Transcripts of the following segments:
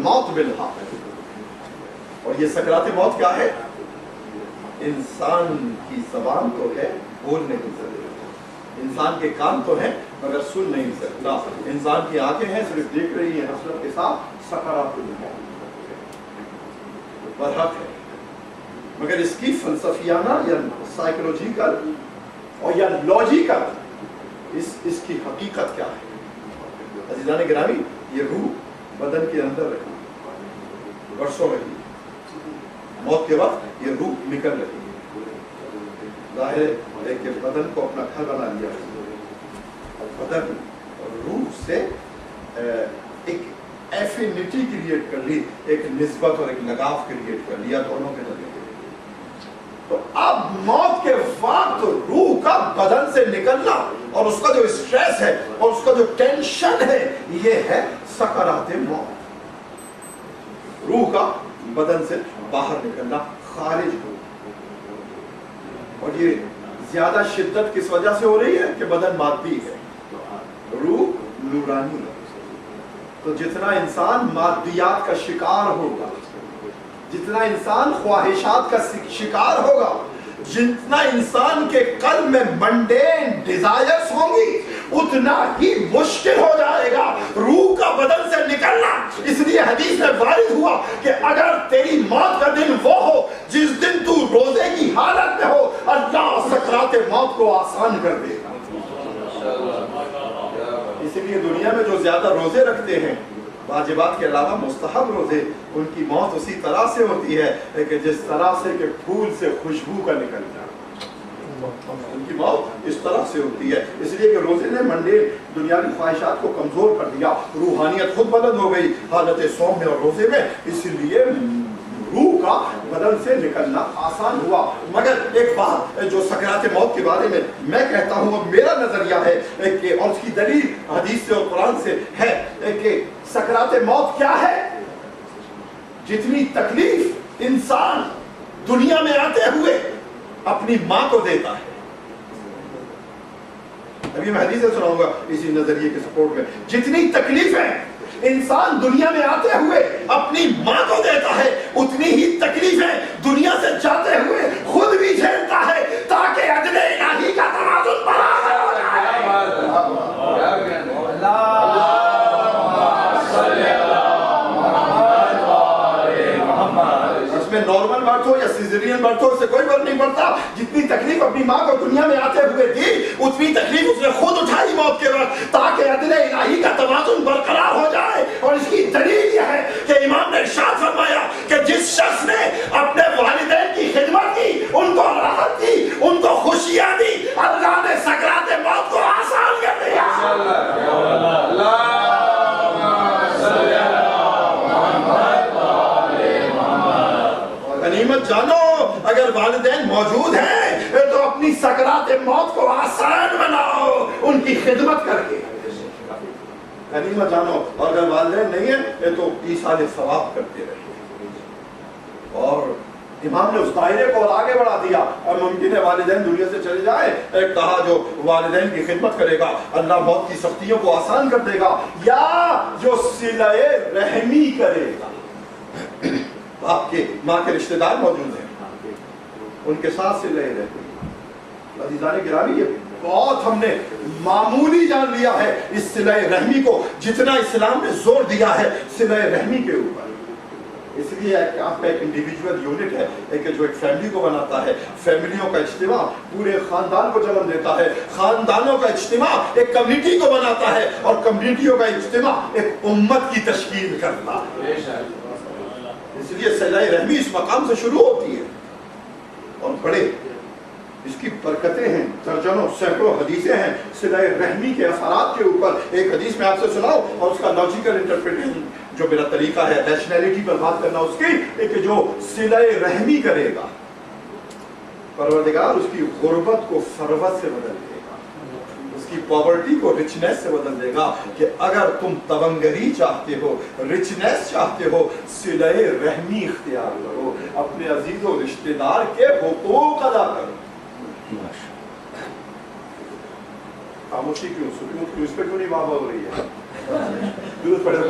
الموت بالحق. اور یہ سکرات موت کیا ہے؟ انسان کی زبان تو ہے، بول نہیں سکتا، انسان کے کان تو ہیں مگر سن نہیں سکتا، انسان کی آنکھیں ہیں صرف دیکھ رہی ہیں حسرت کے ساتھ سکرات الموت. برحق ہے، مگر اس کی فلسفیانہ یا سائیکولوجیکل اور یا لاجیکل اس کی حقیقت کیا ہے؟ عزیزان گرامی، یہ روح بدن کے اندر رہی، برسوں رہی، موت کے وقت یہ روح نکل رہی ہے. ظاہر ہے کہ بدن کو اپنا گھر بنا لیا، بدن اور روح سے ایک ایفینٹی کریٹ کر لی، ایک نسبت اور ایک لگاؤ کریٹ کر لیا دونوں کے درمیان. تو اب موت کے وقت روح کا بدن سے نکلنا اور اس کا جو اسٹریس ہے اور اس کا جو ٹینشن ہے، یہ ہے سکرات موت. روح کا بدن سے باہر نکلنا، خارج ہو. اور یہ زیادہ شدت کس وجہ سے ہو رہی ہے کہ بدن مادی ہے، روح نورانی ہے. تو جتنا انسان مادیات کا شکار ہوگا، جتنا انسان خواہشات کا شکار ہوگا، جتنا انسان کے قلب میں منڈین ڈیزائرز ہوں گی، اتنا ہی مشکل ہو جائے گا روح کا بدن سے نکلنا. اس لیے حدیث میں وارد ہوا کہ اگر تیری موت کا دن وہ ہو جس دن تو روزے کی حالت میں ہو، اللہ سکرات موت کو آسان کر دے گا. اسی لیے دنیا میں جو زیادہ روزے رکھتے ہیں، واجبات کے علاوہ مستحب روزے، ان کی موت اسی طرح سے ہوتی ہے کہ جس طرح سے کہ پھول سے خوشبو کا نکل جائے. ان کی موت اس طرح سے ہوتی ہے. اس لیے کہ روزے نے منڈے دنیاوی خواہشات کو کمزور کر دیا، روحانیت خود بلند ہو گئی حالت صوم میں اور روزے میں. اس لیے روح کا بدن سے نکلنا آسان ہوا. مگر ایک بات جو سکرات موت کے بارے میں میں کہتا ہوں، اور میرا نظریہ ہے کہ اور اس کی دلیل حدیث سے اور قرآن سے ہے کہ سکرات موت کیا ہے؟ جتنی تکلیف انسان دنیا میں آتے ہوئے اپنی ماں کو دیتا ہے. ابھی میں حدیث سے سناؤں گا اسی نظریے کے سپورٹ میں. جتنی تکلیفیں انسان دنیا میں آتے ہوئے اپنی ماں کو دیتا ہے، اتنی ہی تکلیفیں دنیا سے جاتے ہوئے خود بھی جھیلتا ہے، تاکہ عدل الہی کا توازن برابر ہو جائے. اس میں نارمل برتھ ہو یا سیزرین برتھ ہو، اس سے کوئی فرق نہیں پڑتا. جتنی تکلیف اپنی ماں کو دنیا میں آتے ہوئے دی، اتنی تکلیف اس نے خود اٹھائی موت کے وقت، تاکہ عدل الہی کا توازن برقرار ہو جائے. اور اس کی دلیل یہ ہے کہ امام نے ارشاد فرمایا کہ جس شخص نے اپنے والدین کی خدمت کی، ان کو راحت دی، ان کو خوشیاں دی، اللہ نے سکرات موت کو آسان کر دیا. غنیمت جانو، اگر والدین موجود ہیں تو اپنی سکرات موت کو آسان بناؤ ان کی خدمت کر کے. غنیمت جانو، اور اگر والدین نہیں ہیں تو ایصال ثواب کرتے رہے. اور امام نے اس دائرے کو اور آگے بڑھا دیا. اور ممکن ہے والدین دنیا سے چلے جائیں، ایک کہا جو والدین کی خدمت کرے گا اللہ موت کی سختیوں کو آسان کر دے گا، یا جو صلہ رحمی کرے گا. آپ کے ماں کے رشتہ دار موجود ہیں، ان کے ساتھ صلہ رحمی. عزیزان گرامی، یہ بہت ہم نے معمولی جان لیا ہے اس صلہ رحمی کو، جتنا اسلام نے زور دیا ہے صلہ رحمی کے اوپر. اس لیے کہ آپ کا ایک انڈیویجول یونٹ ہے، ایک جو ایک فیملی کو بناتا ہے. فیملیوں کا اجتماع پورے خاندان کو جنم دیتا ہے، خاندانوں کا اجتماع ایک کمیونٹی کو بناتا ہے، اور کمیونٹیوں کا اجتماع ایک امت کی تشکیل کرتا ہے. اس لیے صلہ رحمی اس مقام سے شروع ہوتی ہے. اور بڑے اس کی برکتیں ہیں، درجنوں سینکڑوں حدیثیں ہیں صلہ رحمی کے اثرات کے اوپر. ایک حدیث میں آپ سے سناؤ اور اس کا لاجیکل انٹرپریٹیشن جو میرا طریقہ ہے ریشنلٹی پر بات کرنا اس کی، ایک جو صلہ رحمی کرے گا پروردگار اس کی غربت کو ثروت سے بدل دے گا، اس کی پاورٹی کو رچنس سے بدل دے گا. کہ اگر تم تونگری چاہتے ہو، رچنس چاہتے ہو، صلہ رحمی اختیار کرو، اپنے عزیز و رشتہ دار کے حقوق ادا کرو. خاموشی کیوں، سکوت کیوں، اس پہ کیوں نہیں واہ واہ ہو رہی ہے؟ درود پڑھیں.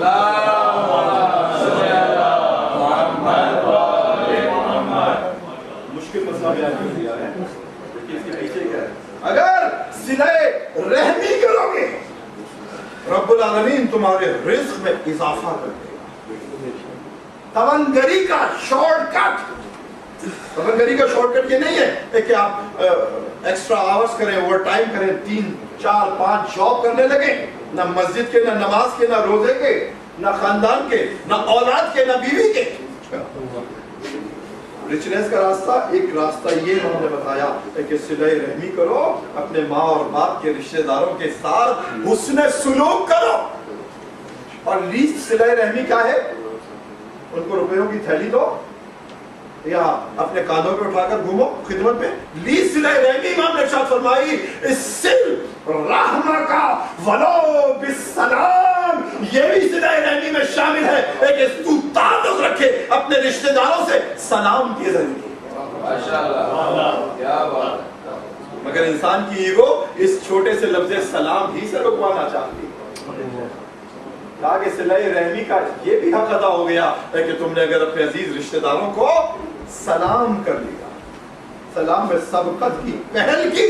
تمہارے رزق میں اضافہ کر دے گا. تمنگری کا شارٹ کٹ، تمنگری کا شارٹ کٹ یہ نہیں ہے کہ آپ ایکسٹرا آورز کریں، اوور ٹائم کریں، 3 4 5 جاب کرنے لگے، نہ مسجد کے، نہ نماز کے، نہ روزے کے، نہ خاندان کے، نہ اولاد کے، نہ بیوی کے. رچنس کا راستہ، ایک راستہ یہ انہوں نے بتایا کہ صلہ رحمی کرو، اپنے ماں اور باپ کے رشتہ داروں کے ساتھ حسن سلوک کرو. اور لیسٹ صلہ رحمی کیا ہے؟ ان کو روپیوں کی تھیلی دو یا اپنے کاندھوں پہ اٹھا کر گھومو خدمت میں. لیسٹ صلہ رحمی امام نے ارشاد فرمائی سل رحمہ کا ولو بالسلام، یہ بھی صلہ رحمی میں شامل ہے کہ تو تعلق رکھے اپنے رشتہ داروں سے سلام کے ذریعے. ماشاءاللہ کیا بات ہے. مگر انسان کی ایگو اس چھوٹے سے لفظ سلام ہی سے رکوانا چاہتی ہے. کہا کہ صلہ رحمی کا یہ بھی حق ادا ہو گیا ہے کہ تم نے اگر اپنے عزیز رشتہ داروں کو سلام کر لیا، سلام میں سبقت کی، پہل کی.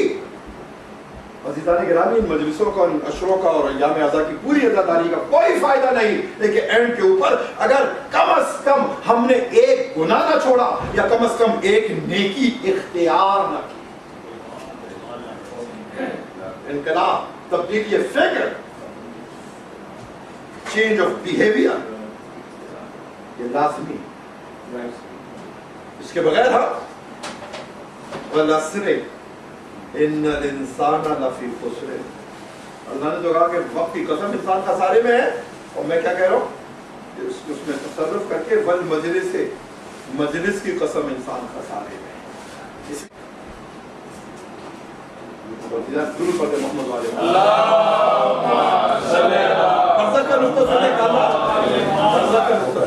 عزیزان گرامی، ان مجلسوں کا، ان عشروں کا اور ایام اعزا کی پوری عزاداری کا کوئی فائدہ نہیں، لیکن اینڈ کے اوپر اگر کم از کم ہم نے ایک گناہ نہ چھوڑا یا کم از کم ایک نیکی اختیار نہ کی. انقلاب، تبدیلی فکر، چینج آف بیہیویئر، یہ لازمی. اس کے بغیر ہم وَالْعَصْرِ إِنَّ الْإِنسَانَ لَفِي خُسْرٍ، اللہ نے تو کہا کہ وقت کی قسم انسان خسارے میں ہے. اور میں کیا کہہ رہا ہوں؟ اس میں تصرف کر کے وَالْمَجْلِسِ، مجلس کی قسم انسان خسارے میں ہے. ضرور پڑھتے محمد والے اللہم صلی اللہ برزخ کا نقطہ سے نکالا، برزخ کا نقطہ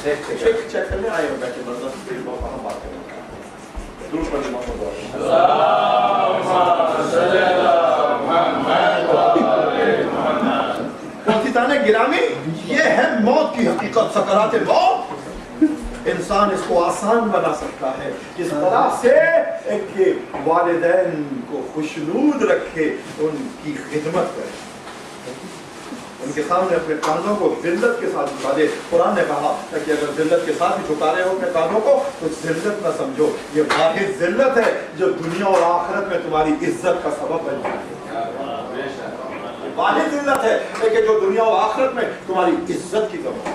سے چیک کرنے آئے ہو بیٹھے برزخ سے ہم بات کریں. ضرور پڑھتے محمد والے اللہم صلی اللہ محمد. گرامی، یہ ہے موت کی حقیقت، سکرات موت. انسان اس کو آسان بنا سکتا ہے کس طرح سے ایک والدین کو خوشنود رکھے، ان کی خدمت کرے، ان کے سامنے اپنے کانوں کو ذلت کے ساتھ جھکا دے. قرآن نے کہا کہ اگر ذلت کے ساتھ جھکا رہے ہو اپنے کانوں کو تو ذلت نہ سمجھو، یہ واحد ذلت ہے جو دنیا اور آخرت میں تمہاری عزت کا سبب بن جائے. واحد ذلت ہے کہ جو دنیا اور آخرت میں تمہاری عزت کی سبب ہے.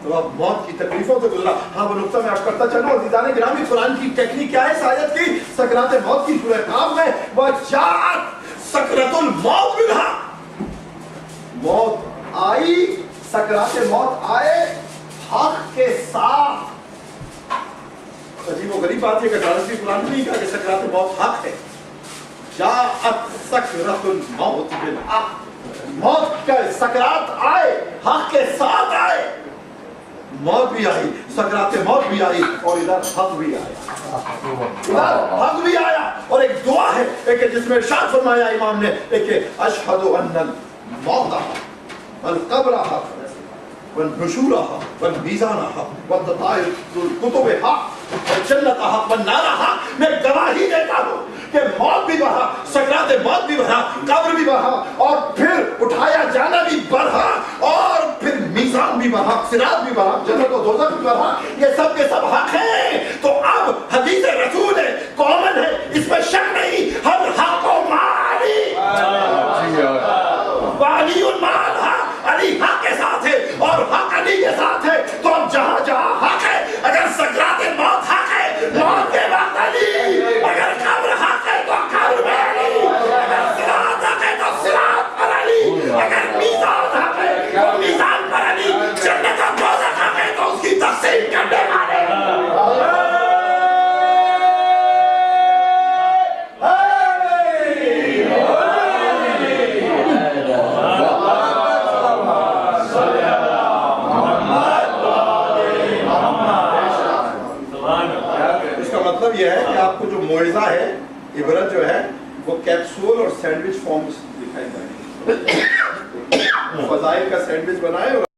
تو اب موت کی تکلیفوں سے گزرا. ہاں وہ نقطہ میں آپ کرتا چلوں. عزیزان گرامی، قرآن کی ٹیکنیک کیا ہے اس آیت کی؟ سکرات موت کی سورہ قاف میں وَجَاءَتْ سَكْرَةُ الْمَوْتِ بِالْحَقِّ، موت آئی، سکرات موت آئے حق کے ساتھ. عجیب و غریب بات ہے کہ ڈائریکٹلی قرآن نے نہیں کہا کہ سکرات موت حق ہے. جاءت سکرۃ الموت بالحق، موت کا سکرات آئے، حق کے ساتھ آئے. موت بھی آئی، سکرات موت بھی آئی، اور ادھر حق بھی آیا، ادھر حق بھی آیا. اور ایک دعا ہے کہ جس میں ارشاد فرمایا امام نے کہ اشہد ان الموت حق والقبر حق والنشور حق والمیزان حق والدطائر الکتب حق والجنت حق والنار حق. میں گواہی دیتا ہوں کہ موت بھی بڑھا، سکرات موت بھی بڑھا، قبر بھی بڑھا، اور پھر اٹھایا جانا بھی بڑھا، اور پھر میزان بھی بڑھا، صراط بھی بڑھا، جنت و دوزخ بھی بڑھا. یہ سب کے سب حق ہیں. تو اب حدیث رسول ہے، کامن ہے، اس میں شک نہیں. ہر حق و مالی والی المال حق، علی حق کے ساتھ ہے اور حق علی کے ساتھ ہے. تو اب جہاں جہاں حق ہے، اگر سکرات موت حق ہے، موت کے بعد علی، اگر قبر حق ہے تو قبر میں علی، اگر صراط حق ہے تو صراط پر علی، اگر میزان حق ہے تو میزان پر علی، جنت اور دوزخ حق ہے تو اس کی تقسیم کرنے والے. مطلب یہ ہے کہ آپ کو جو موعظہ ہے، عبرت جو ہے، وہ کیپسول اور سینڈوچ فارم میں دکھائی جائے. فضائل کا سینڈوچ بنائے اور